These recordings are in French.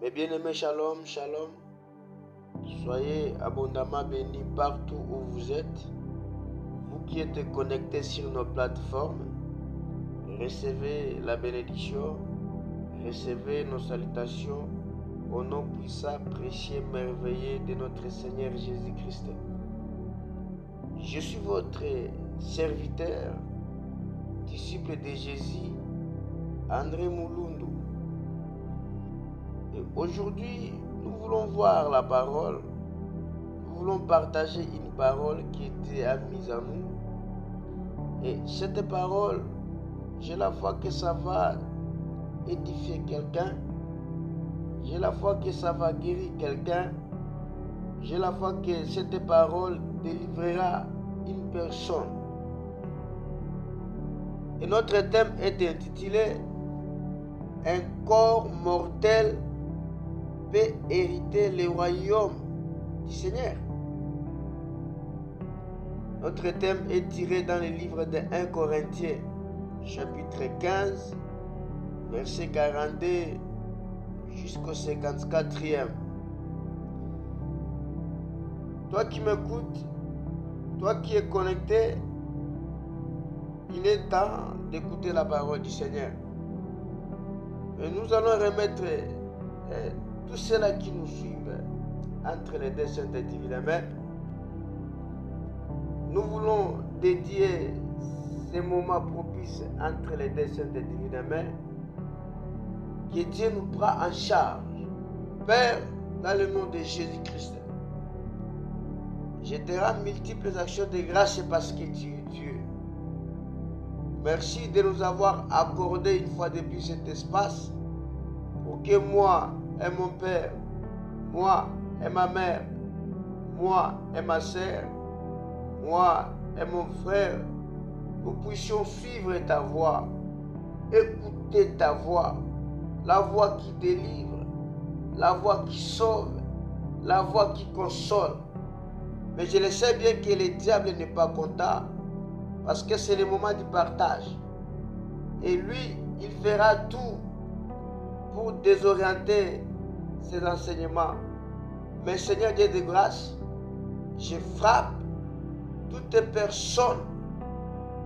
Mes bien-aimés, shalom, shalom. Soyez abondamment bénis partout où vous êtes. Vous qui êtes connectés sur nos plateformes, recevez la bénédiction, recevez nos salutations au nom puissant, précieux, merveilleux de notre Seigneur Jésus-Christ. Je suis votre serviteur, disciple de Jésus, André Moulundu. Et aujourd'hui, nous voulons voir la parole, nous voulons partager une parole qui était mise à nous. Et cette parole, j'ai la foi que ça va édifier quelqu'un, j'ai la foi que ça va guérir quelqu'un, j'ai la foi que cette parole délivrera une personne. Et notre thème est intitulé « Un corps mortel peut hériter le royaume du Seigneur ». Notre thème est tiré dans le livre de 1 Corinthiens, chapitre 15, verset 42 jusqu'au 54e. Toi qui m'écoutes, toi qui es connecté, il est temps d'écouter la parole du Seigneur. Et nous allons remettre tous ceux-là qui nous suivent entre les deux saintes et divines mains. Nous voulons dédier ces moments propices entre les deux saintes et divines mains, que Dieu nous prend en charge. Père, dans le nom de Jésus-Christ, je te rends multiples actions de grâce parce que tu es Dieu. Merci de nous avoir accordé une fois de plus cet espace pour que moi et mon Père, moi et ma mère, moi et ma sœur, moi et mon frère, nous puissions suivre ta voix, écouter ta voix, la voix qui délivre, la voix qui sauve, la voix qui console. Mais je le sais bien que le diable n'est pas content parce que c'est le moment du partage. Et lui, il fera tout pour désorienter ses enseignements. Mais Seigneur Dieu de grâce, je frappe toutes personnes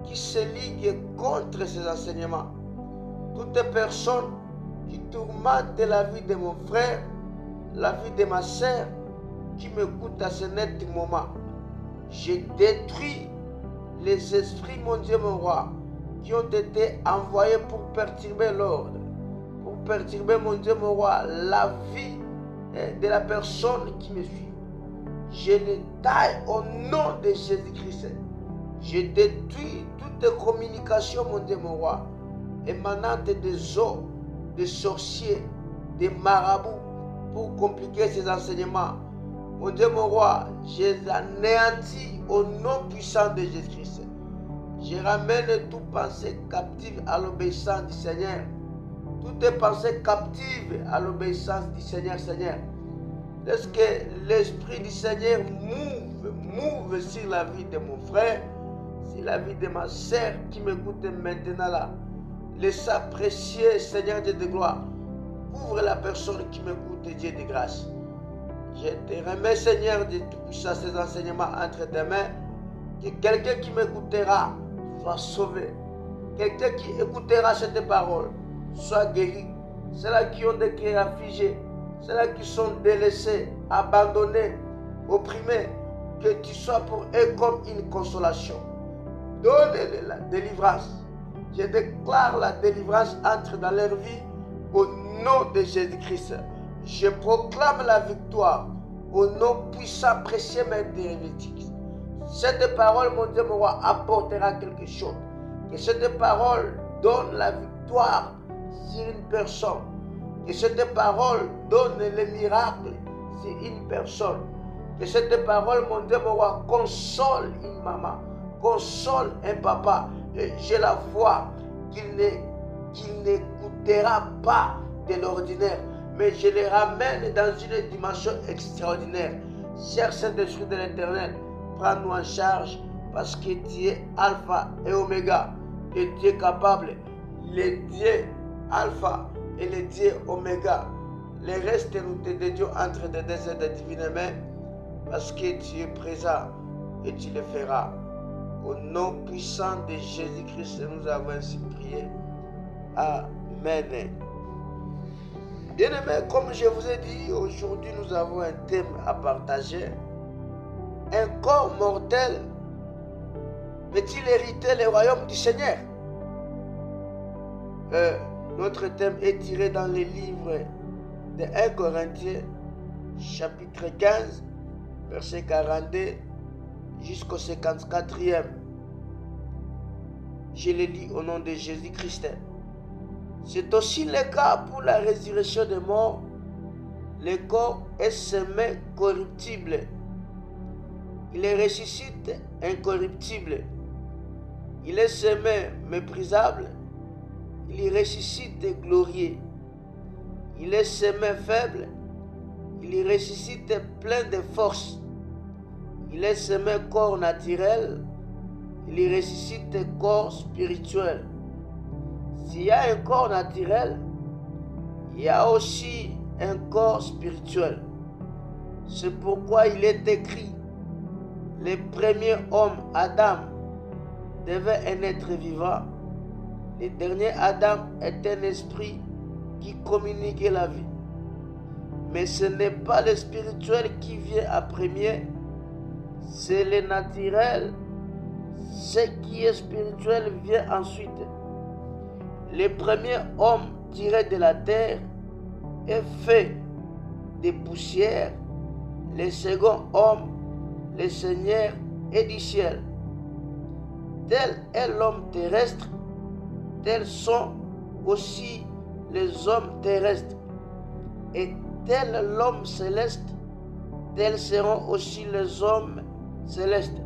qui se liguent contre ces enseignements. Toutes personnes qui tourmentent la vie de mon frère, la vie de ma sœur, qui m'écoutent à ce net moment. Je détruis les esprits, mon Dieu, mon roi, qui ont été envoyés pour perturber l'ordre, pour perturber, mon Dieu, mon roi, la vie de la personne qui me suit. Je les taille au nom de Jésus-Christ. Je détruis toute communication, mon Dieu, mon roi, émanante des eaux, des sorciers, des marabouts, pour compliquer ces enseignements. Mon Dieu, mon roi, je les anéantis au nom puissant de Jésus-Christ. Je ramène toute pensée captive à l'obéissance du Seigneur. Toute pensée captive à l'obéissance du Seigneur, Seigneur. Est-ce que l'Esprit du Seigneur mouve sur la vie de mon frère, sur la vie de ma sœur qui m'écoute maintenant là. Laisse apprécier, Seigneur Dieu de gloire. Couvre la personne qui m'écoute, Dieu de grâce. Je te remets, Seigneur, de tout-puissant ces enseignements entre tes mains. Que quelqu'un qui m'écoutera soit sauvé. Quelqu'un qui écoutera cette parole soit guéri. Ceux-là qui ont des cœurs affligés, ceux-là qui sont délaissés, abandonnés, opprimés, que tu sois pour eux comme une consolation. Donne-les la délivrance. Je déclare la délivrance entre dans leur vie au nom de Jésus-Christ. Je proclame la victoire au nom puissant, précieux, mais dérivatique. Cette parole, mon Dieu, mon roi, apportera quelque chose. Que cette parole donne la victoire sur une personne. Que cette parole donne les miracles sur une personne. Que cette parole, mon Dieu, mon roi, console une maman, console un papa. Et j'ai la foi qu'il n'écoutera pas de l'ordinaire, mais je les ramène dans une dimension extraordinaire. Cher Saint-Esprit de l'Éternel, prends-nous en charge parce que tu es Alpha et Oméga, et tu es capable, le Dieu Alpha et le Dieu Oméga, Le reste, nous te dédions entre tes deux et tes divines mains, parce que tu es présent et tu le feras. Au nom puissant de Jésus-Christ, nous avons ainsi prié. Amen. Bien-aimés, comme je vous ai dit, aujourd'hui nous avons un thème à partager. Un corps mortel peut-il hériter le royaume du Seigneur? Notre thème est tiré dans le livre de 1 Corinthiens, chapitre 15, verset 42 jusqu'au 54e. Je le lis au nom de Jésus-Christ. C'est aussi le cas pour la résurrection des morts. Le corps est semé corruptible. Il est ressuscite incorruptible. Il est semé méprisable. Il est ressuscite glorieux. Il est semé faible. Il est ressuscite plein de force. Il est semé corps naturel. Il est ressuscite corps spirituel. S'il y a un corps naturel, il y a aussi un corps spirituel. C'est pourquoi il est écrit, le premier homme, Adam, devait un être vivant. Le dernier Adam est un esprit qui communique la vie. Mais ce n'est pas le spirituel qui vient en premier, c'est le naturel. Ce qui est spirituel vient ensuite. Le premier homme tiré de la terre est fait de poussière. Le second homme, le Seigneur, est du ciel. Tel est l'homme terrestre, tels sont aussi les hommes terrestres. Et tel l'homme céleste, tels seront aussi les hommes célestes.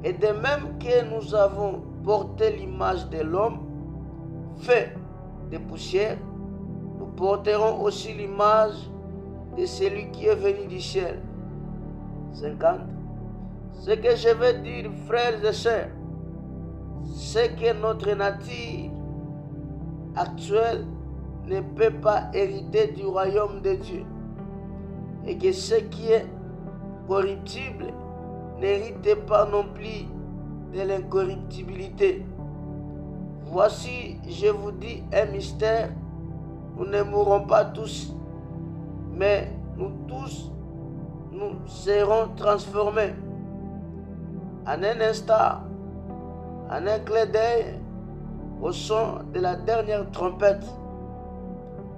Et de même que nous avons porté l'image de l'homme, fait de poussière, nous porterons aussi l'image de celui qui est venu du ciel. 50. Ce que je veux dire, frères et sœurs, c'est que notre nature actuelle ne peut pas hériter du royaume de Dieu. Et que ce qui est corruptible n'hérite pas non plus de l'incorruptibilité. Voici, je vous dis un mystère, nous ne mourrons pas tous, mais nous tous, nous serons transformés. En un instant, en un clin d'œil, au son de la dernière trompette.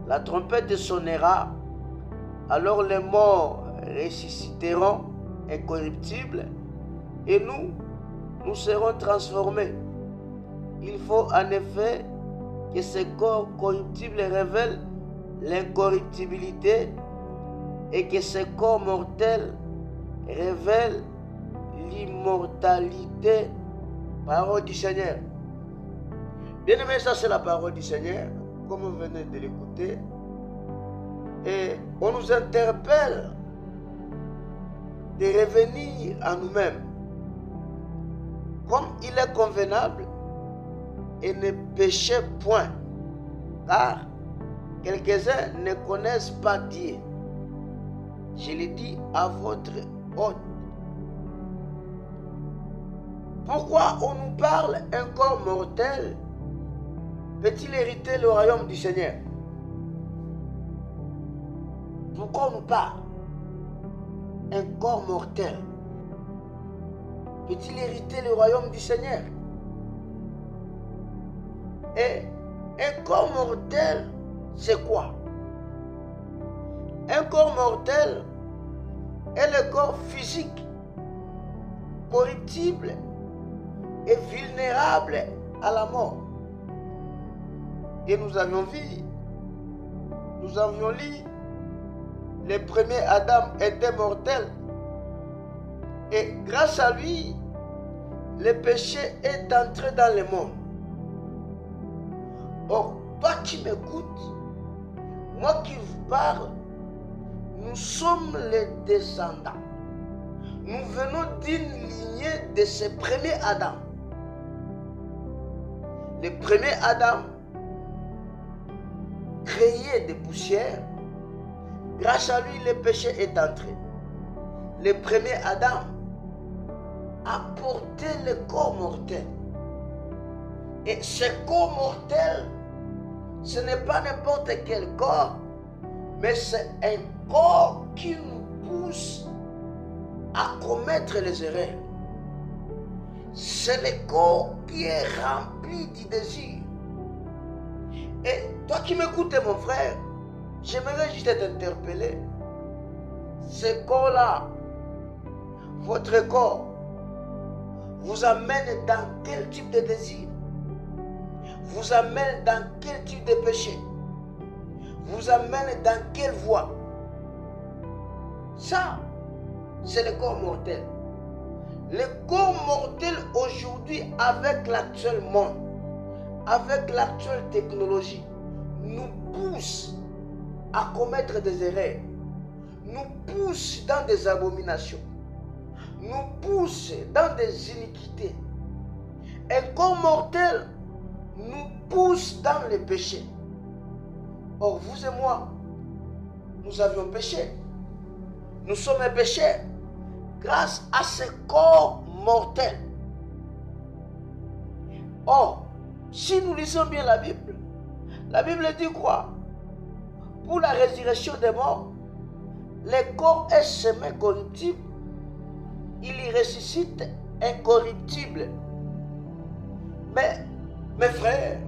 La trompette sonnera, alors les morts ressusciteront incorruptibles, et nous serons transformés. Il faut en effet que ce corps corruptible révèle l'incorruptibilité et que ce corps mortel révèle l'immortalité. Parole du Seigneur. Bien aimé, ça c'est la parole du Seigneur, comme vous venez de l'écouter. Et on nous interpelle de revenir à nous-mêmes, comme il est convenable, et ne péchez point, car quelques-uns ne connaissent pas Dieu. Je le dis à votre hôte. Pourquoi on nous parle un corps mortel peut-il hériter le royaume du Seigneur? Pourquoi on nous parle un corps mortel peut-il hériter le royaume du Seigneur? Et un corps mortel, c'est quoi? Un corps mortel est le corps physique, corruptible et vulnérable à la mort. Et nous avions lu, le premier Adam était mortel. Et grâce à lui, le péché est entré dans le monde. Or, toi qui m'écoutes, moi qui vous parle, nous sommes les descendants. Nous venons d'une lignée de ce premier Adam. Le premier Adam, créé de poussière, grâce à lui, le péché est entré. Le premier Adam a porté le corps mortel. Et ce corps mortel, ce n'est pas n'importe quel corps, mais c'est un corps qui nous pousse à commettre les erreurs. C'est le corps qui est rempli du désir. Et toi qui m'écoutes, mon frère, j'aimerais juste t'interpeller. Ce corps-là, votre corps, vous amène dans quel type de désir? Vous amène dans quel type de péché? Vous amène dans quelle voie? Ça, c'est le corps mortel. Le corps mortel aujourd'hui, avec l'actuel monde, avec l'actuelle technologie, nous pousse à commettre des erreurs, nous pousse dans des abominations, nous pousse dans des iniquités. Un corps mortel nous pousse dans le péché. Or, vous et moi, nous avions péché. Nous sommes péchés grâce à ce corps mortel. Or, si nous lisons bien la Bible dit quoi? Pour la résurrection des morts, le corps est semé corruptible, il y ressuscite incorruptible. Mais, mes frères,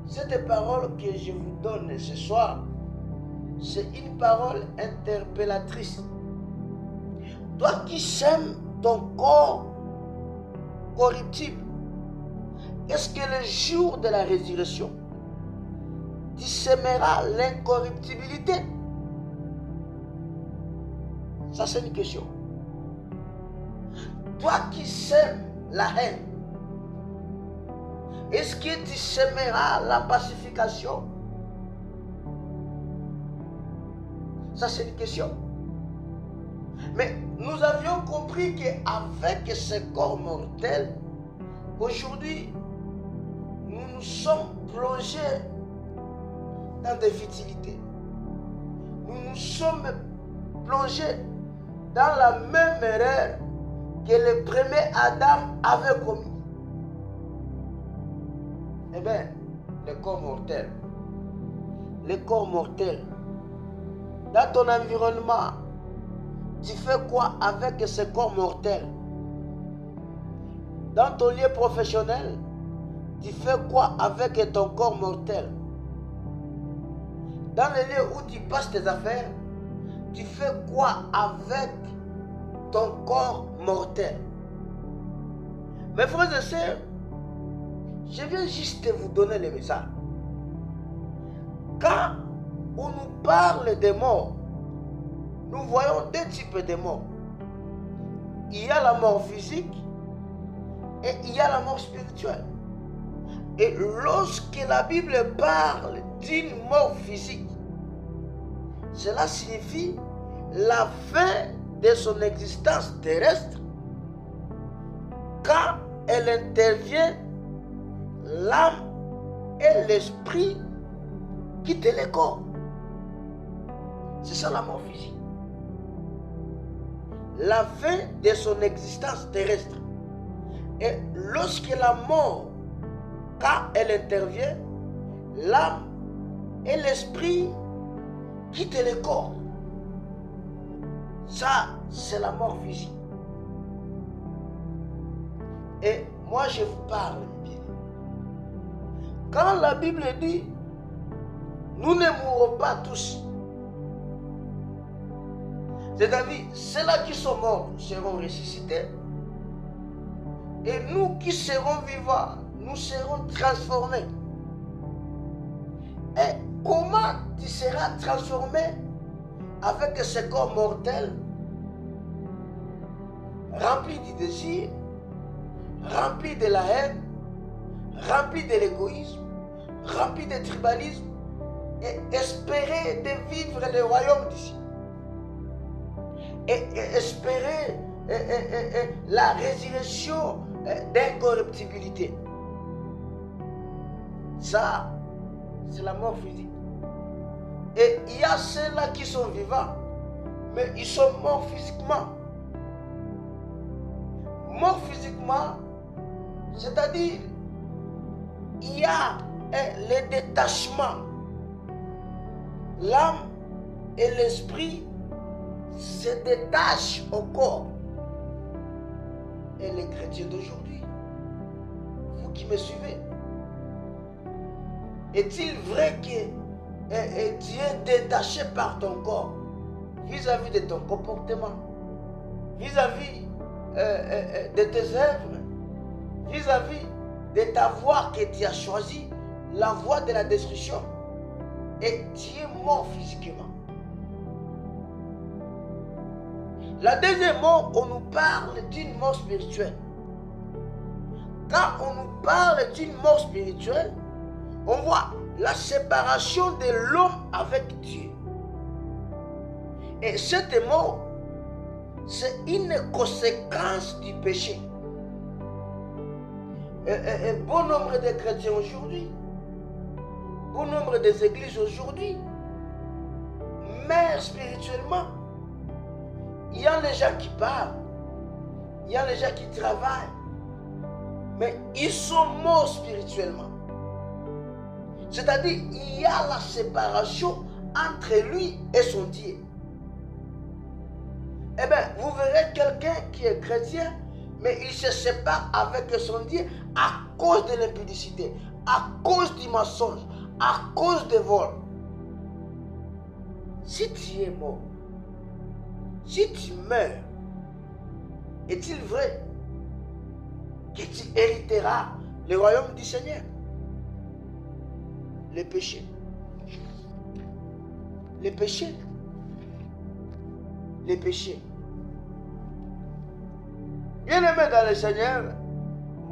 cette parole que je vous donne ce soir, c'est une parole interpellatrice. Toi qui sèmes ton corps corruptible, est-ce que le jour de la résurrection, tu sèmeras l'incorruptibilité? Ça, c'est une question. Toi qui sèmes la haine, est-ce que tu sèmeras la pacification? Ça, c'est une question. Mais nous avions compris qu'avec ce corps mortel, aujourd'hui, nous nous sommes plongés dans des futilités. Nous nous sommes plongés dans la même erreur que le premier Adam avait commis. Eh bien, le corps mortel. Le corps mortel. Dans ton environnement, tu fais quoi avec ce corps mortel? Dans ton lieu professionnel, tu fais quoi avec ton corps mortel? Dans le lieu où tu passes tes affaires, tu fais quoi avec ton corps mortel? Mes frères et sœurs, je viens juste vous donner le message. Quand on nous parle des morts, nous voyons deux types de morts. Il y a la mort physique et il y a la mort spirituelle. Et lorsque la Bible parle d'une mort physique, cela signifie la fin de son existence terrestre. Quand elle intervient, l'âme et l'esprit quittent le corps. C'est ça la mort physique. La fin de son existence terrestre. Et lorsque la mort, quand elle intervient, l'âme et l'esprit quittent le corps. Ça, c'est la mort physique. Et moi, je vous parle bien. Quand la Bible dit, nous ne mourrons pas tous. C'est-à-dire, ceux-là qui sont morts seront ressuscités. Et nous qui serons vivants, nous serons transformés. Et comment tu seras transformé avec ce corps mortel, rempli du désir, rempli de la haine, rempli de l'égoïsme, rempli de tribalisme, et espérer de vivre le royaume d'ici? Et espérer la résurrection d'incorruptibilité. Ça, c'est la mort physique. Et il y a ceux-là qui sont vivants, mais ils sont morts physiquement. Morts physiquement, c'est-à-dire, il y a le détachement. L'âme et l'esprit se détachent au corps. Et les chrétiens d'aujourd'hui, vous qui me suivez, est-il vrai que tu es détaché par ton corps vis-à-vis de ton comportement, vis-à-vis de tes œuvres, vis-à-vis de ta voie que tu as choisie, la voie de la destruction, et tu es mort physiquement? La deuxième mort, on nous parle d'une mort spirituelle. Quand on nous parle d'une mort spirituelle, on voit la séparation de l'homme avec Dieu. Et cette mort, c'est une conséquence du péché. Et bon nombre de chrétiens aujourd'hui, bon nombre des églises aujourd'hui, meurent spirituellement. Il y a les gens qui parlent, il y a les gens qui travaillent, mais ils sont morts spirituellement. C'est-à-dire, il y a la séparation entre lui et son Dieu. Eh bien, vous verrez quelqu'un qui est chrétien, mais il se sépare avec son Dieu à cause de l'impudicité, à cause du mensonge, à cause des vols. Si tu es mort, si tu meurs, est-il vrai que tu hériteras le royaume du Seigneur? Les péchés. Les péchés. Les péchés. Bien-aimé dans le Seigneur,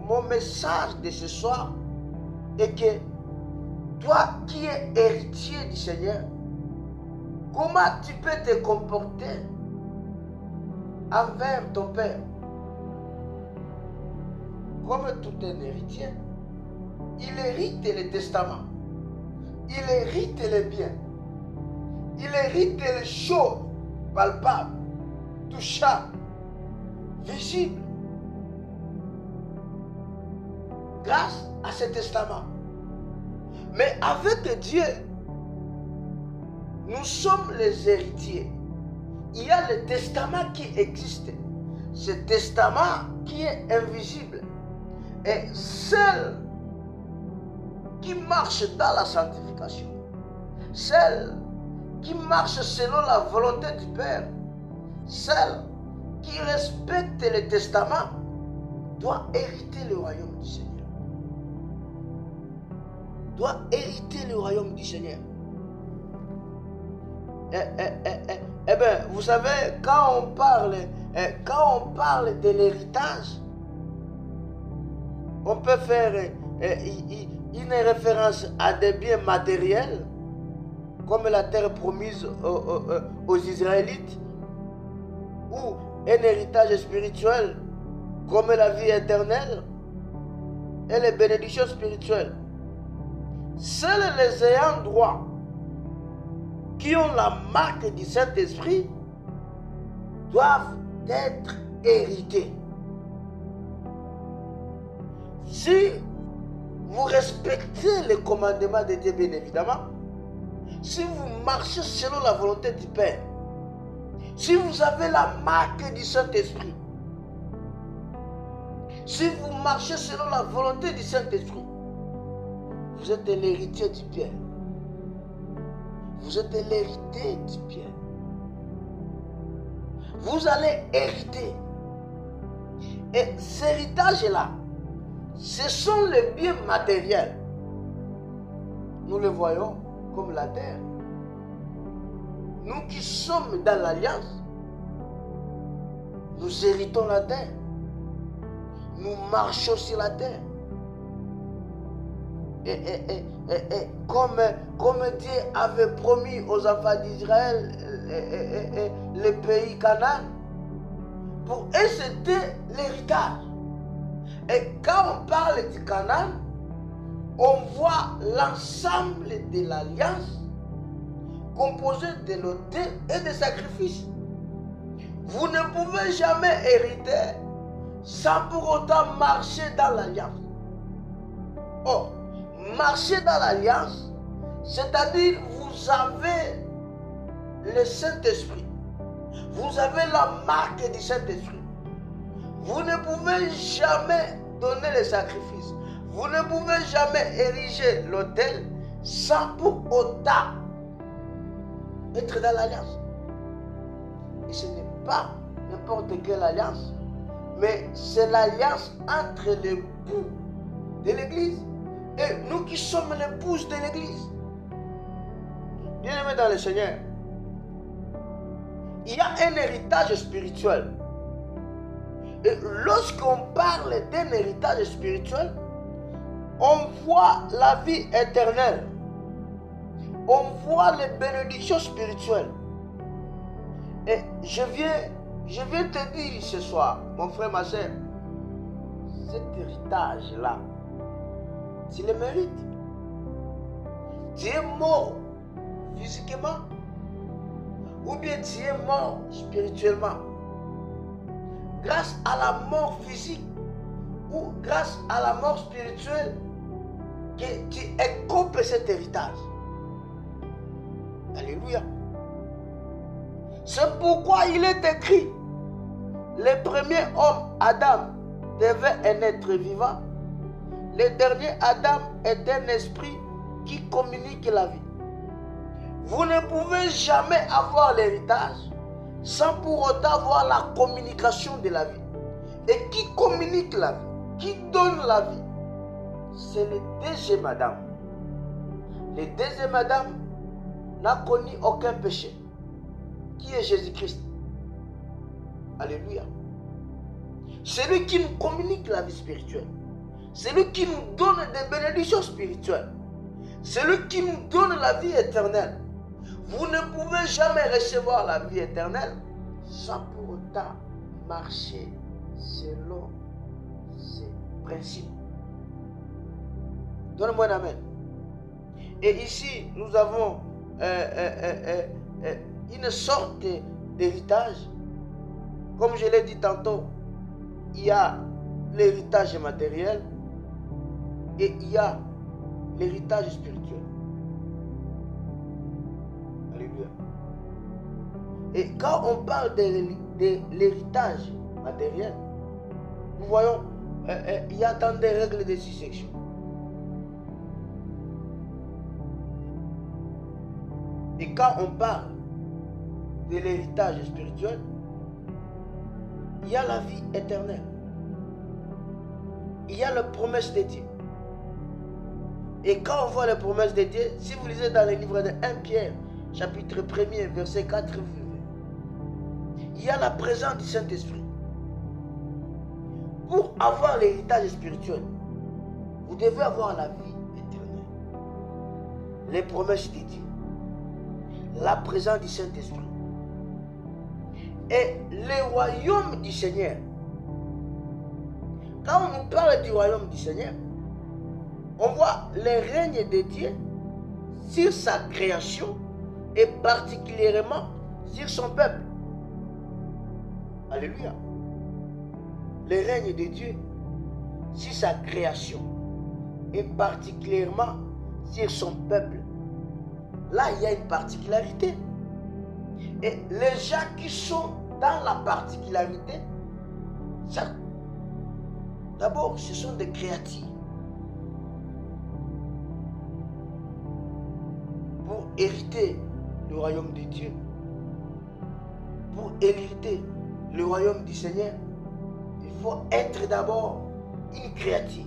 mon message de ce soir est que toi qui es héritier du Seigneur, comment tu peux te comporter envers ton Père? Comme tout un héritier, il hérite les testaments, il hérite les biens, il hérite les choses palpables, touchables, visibles, grâce à ce testament. Mais avec Dieu, nous sommes les héritiers. Il y a le testament qui existe. Ce testament qui est invisible. Et celle qui marche dans la sanctification, celle qui marche selon la volonté du Père, celle qui respecte le testament, doit hériter le royaume du Seigneur. Doit hériter le royaume du Seigneur. Eh bien, vous savez, quand on parle de l'héritage, on peut faire une référence à des biens matériels, comme la terre promise aux Israélites, ou un héritage spirituel, comme la vie éternelle et les bénédictions spirituelles. Seuls les ayants droit qui ont la marque du Saint-Esprit doivent être hérités. Si vous respectez les commandements de Dieu, bien évidemment, si vous marchez selon la volonté du Père, si vous avez la marque du Saint-Esprit, si vous marchez selon la volonté du Saint-Esprit, vous êtes l'héritier du bien. Vous êtes l'héritier du bien. Vous allez hériter. Et cet héritage-là, ce sont les biens matériels. Nous le voyons comme la terre. Nous qui sommes dans l'alliance, nous héritons la terre. Nous marchons sur la terre. Et comme Dieu avait promis aux enfants d'Israël le pays Canaan, pour eux c'était l'héritage. Et quand on parle du Canaan, on voit l'ensemble de l'alliance composé de l'autel et des sacrifices. Vous ne pouvez jamais hériter sans pour autant marcher dans l'alliance. Oh, marcher dans l'alliance, c'est-à-dire vous avez le Saint-Esprit. Vous avez la marque du Saint-Esprit. Vous ne pouvez jamais donner les sacrifices. Vous ne pouvez jamais ériger l'autel sans pour autant être dans l'alliance. Et ce n'est pas n'importe quelle alliance, mais c'est l'alliance entre l'époux de l'Église et nous qui sommes l'épouse de l'Église. Bien-aimés dans le Seigneur, il y a un héritage spirituel. Et lorsqu'on parle d'un héritage spirituel, on voit la vie éternelle. On voit les bénédictions spirituelles. Et je viens te dire ce soir, mon frère, ma soeur, cet héritage-là, tu le mérites. Tu es mort physiquement ou bien tu es mort spirituellement. Grâce à la mort physique ou grâce à la mort spirituelle, que tu écopes cet héritage. Alléluia. C'est pourquoi il est écrit, le premier homme, Adam, devait un être vivant. Le dernier Adam est un esprit qui communique la vie. Vous ne pouvez jamais avoir l'héritage sans pour autant avoir la communication de la vie. Et qui communique la vie, qui donne la vie, c'est le deuxième Adam. Le deuxième Adam n'a connu aucun péché, qui est Jésus-Christ. Alléluia. C'est lui qui nous communique la vie spirituelle. C'est lui qui nous donne des bénédictions spirituelles. C'est lui qui nous donne la vie éternelle. Vous ne pouvez jamais recevoir la vie éternelle sans pour autant marcher selon ces principes. Donne-moi un amen. Et ici, nous avons une sorte d'héritage. Comme je l'ai dit tantôt, il y a l'héritage matériel et il y a l'héritage spirituel. Alléluia. Et quand on parle de l'héritage matériel, nous voyons, il y a tant de règles de succession. Et quand on parle de l'héritage spirituel, il y a la vie éternelle. Il y a la promesse de Dieu. Et quand on voit les promesses de Dieu, si vous lisez dans le livre de 1 Pierre, chapitre 1er, verset 4, il y a la présence du Saint-Esprit. Pour avoir l'héritage spirituel, vous devez avoir la vie éternelle. Les promesses de Dieu. La présence du Saint-Esprit. Et le royaume du Seigneur. Quand on nous parle du royaume du Seigneur, on voit le règne de Dieu sur sa création et particulièrement sur son peuple. Alléluia. Le règne de Dieu sur sa création et particulièrement sur son peuple. Là, il y a une particularité. Et les gens qui sont dans la particularité, d'abord, ce sont des créatifs. Pour hériter le royaume de Dieu, pour hériter le royaume du Seigneur, il faut être d'abord une créative.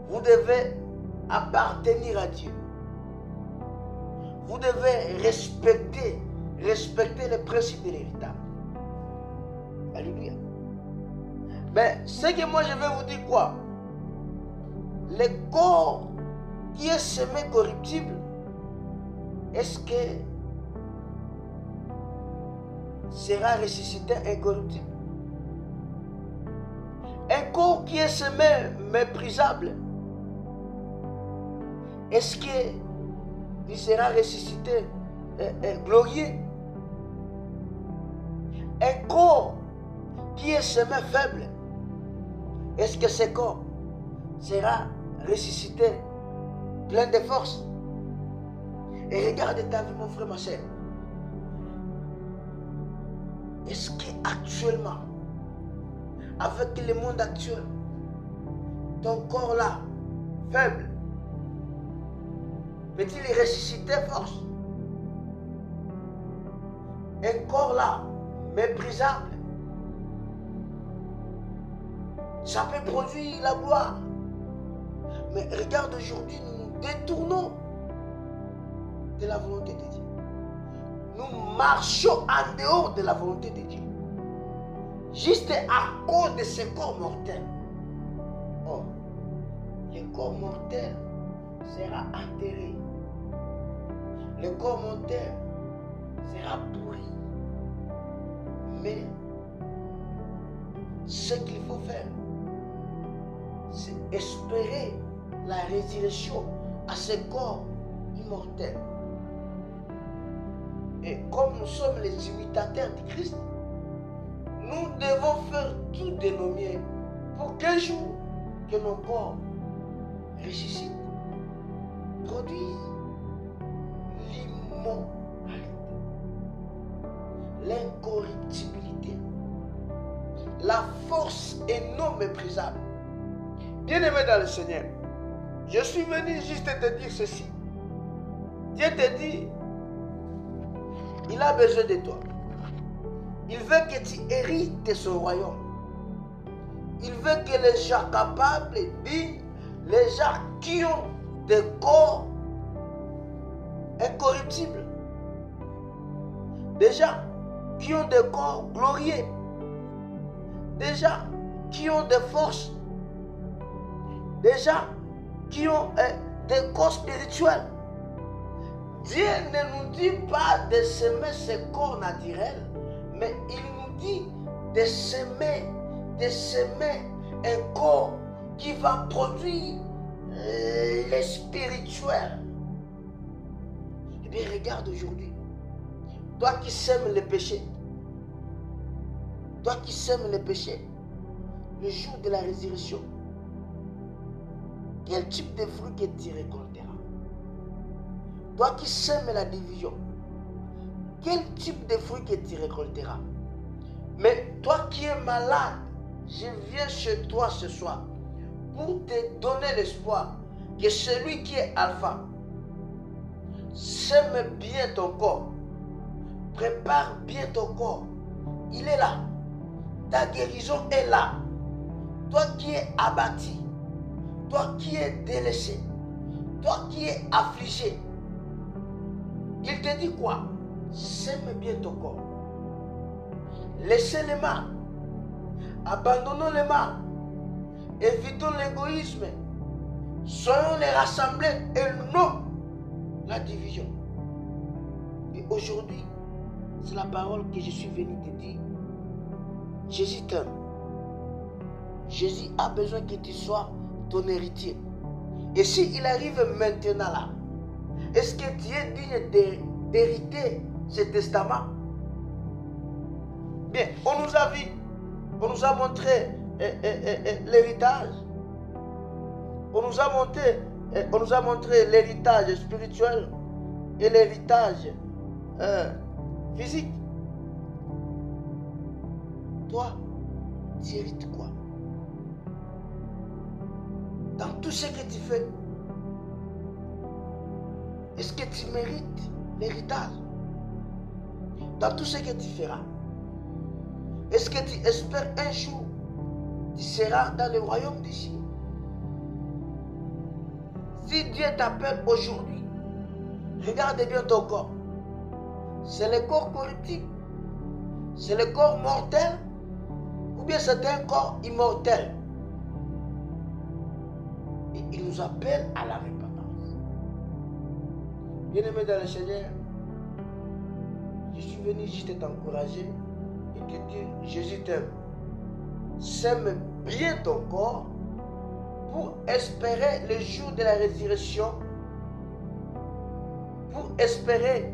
Vous devez appartenir à Dieu. Vous devez respecter les principes de l'héritage. Alléluia. Mais ce que moi je vais vous dire quoi? Le corps qui est semé corruptible, est-ce que sera ressuscité incorruptible? Un corps qui est semé méprisable, est-ce que il sera ressuscité et glorieux. Un corps qui est semé faible, est-ce que ce corps sera ressuscité plein de force? Et regarde ta vie, mon frère, ma soeur. Est-ce qu'actuellement, avec le monde actuel, ton corps là, faible, peut-il ressusciter force? Un corps là, méprisable, ça peut produire la gloire. Mais regarde, aujourd'hui, nous nous détournons de la volonté de Dieu. Nous marchons en dehors de la volonté de Dieu. Juste à cause de ce corps mortel. Oh, le corps mortel sera enterré. Le corps mortel sera pourri. Mais ce qu'il faut faire, c'est espérer la résurrection à ce corps immortel. Et comme nous sommes les imitateurs de Christ, nous devons faire tout de nos mieux pour qu'un jour que nos corps ressuscitent, produisent l'immortalité, l'incorruptibilité, la force est non méprisable. Bien-aimé dans le Seigneur, je suis venu juste te dire ceci. Dieu te dit, il a besoin de toi. Il veut que tu hérites de son royaume. Il veut que les gens capables, dignes, les gens qui ont des corps incorruptibles, des gens qui ont des corps glorieux, des gens qui ont des forces, des gens qui ont des corps spirituels. Dieu ne nous dit pas de semer ce corps naturel, mais il nous dit de semer un corps qui va produire le spirituel. Eh bien, regarde aujourd'hui, toi qui sèmes le péché, toi qui sèmes le péché, le jour de la résurrection, quel type de fruit que tu récolteras? Toi qui sèmes la division, quel type de fruit que tu récolteras? Mais toi qui es malade, je viens chez toi ce soir pour te donner l'espoir que celui qui est alpha sème bien ton corps, prépare bien ton corps. Il est là. Ta guérison est là. Toi qui es abattu, toi qui es délaissé, toi qui es affligé, il te dit quoi? Sème bien ton corps. Laissez le mal. Abandonnons le mal. Évitons l'égoïsme. Soyons les rassemblés et non la division. Et aujourd'hui, c'est la parole que je suis venu te dire. Jésus t'aime. Jésus a besoin que tu sois ton héritier. Et s'il arrive maintenant là, est-ce que tu es digne d'hériter ce testament? Bien, on nous a vu, on nous a montré l'héritage. On nous a montré l'héritage spirituel et l'héritage physique. Toi, tu hérites quoi? Dans tout ce que tu fais, est-ce que tu mérites l'héritage? Dans tout ce que tu feras, est-ce que tu espères un jour tu seras dans le royaume des cieux? Si Dieu t'appelle aujourd'hui, regarde bien ton corps. C'est le corps corruptible, c'est le corps mortel, ou bien c'est un corps immortel. Et il nous appelle à la repentance. Bien-aimé dans le Seigneur, je suis venu juste t'encourager et te dire, Jésus t'aime. Sème bien ton corps pour espérer le jour de la résurrection pour espérer